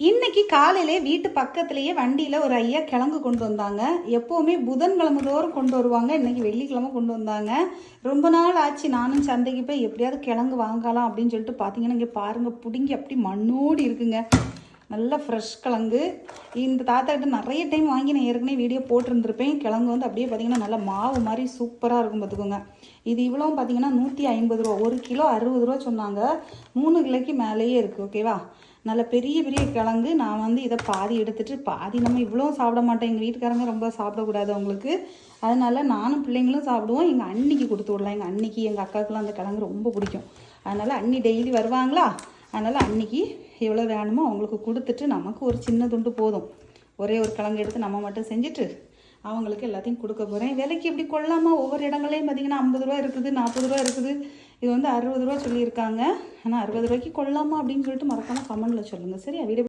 இன்னைக்கு காலையிலே வீட்டு பக்கத்துலேயே வண்டியில் ஒரு ஐயா கிழங்கு கொண்டு வந்தாங்க. எப்போவுமே புதன்கிழமை தோறும் கொண்டு வருவாங்க. இன்றைக்கி வெள்ளிக்கிழமை கொண்டு வந்தாங்க. ரொம்ப நாள் ஆச்சு நானும் சந்தைக்கு போய் எப்படியாவது கிழங்கு வாங்கலாம் அப்படின்னு சொல்லிட்டு பார்த்தீங்கன்னா இங்கே பாருங்கள், பிடுங்கி அப்படி மண்ணோடி இருக்குங்க. நல்ல ஃப்ரெஷ் கிழங்கு. இந்த தாத்தாக்கிட்ட நிறைய டைம் வாங்கி நான் ஏற்கனவே வீடியோ போட்டிருந்துருப்பேன். கிழங்கு வந்து அப்படியே பார்த்திங்கன்னா நல்லா மாவு மாதிரி சூப்பராக இருக்கும் பார்த்துக்கோங்க. இது இவ்வளோ பார்த்திங்கன்னா 150 ரூபா, 1 கிலோ 60 ரூபா சொன்னாங்க. 3 கிலோக்கு மேலேயே இருக்குது. ஓகேவா? நல்ல பெரிய பெரிய கிழங்கு. நான் வந்து இதை பாதி எடுத்துகிட்டு, பாதி நம்ம இவ்வளோ சாப்பிட மாட்டேன், எங்கள் வீட்டுக்காரங்க ரொம்ப சாப்பிடக்கூடாது அவங்களுக்கு. அதனால் நானும் பிள்ளைங்களும் சாப்பிடுவோம். எங்கள் அண்ணிக்கு கொடுத்து விடலாம். எங்கள் அண்ணிக்கு எங்கள் அக்காவுக்குலாம் அந்த கிழங்கு ரொம்ப பிடிக்கும். அதனால் அண்ணி டெய்லி வருவாங்களா, அதனால் அன்றைக்கி எவ்வளோ வேணுமோ அவங்களுக்கு கொடுத்துட்டு நமக்கு ஒரு சின்ன துண்டு போதும். ஒரே ஒரு கிழங்கு எடுத்து நம்ம மட்டும் செஞ்சுட்டு அவங்களுக்கு எல்லாத்தையும் கொடுக்க போகிறேன். விலைக்கு எப்படி கொள்ளாமல் ஒவ்வொரு இடங்களையும் பார்த்திங்கன்னா 50 ரூபா இருக்குது, 40 ரூபா இருக்குது. இது வந்து 60 ரூபா சொல்லியிருக்காங்க. ஆனால் 60 ரூபாய்க்கு கொள்ளாமா அப்படின்னு சொல்லிட்டு மறக்காமல் கமெண்டில் சொல்லுங்கள். சரியா? வீடியோ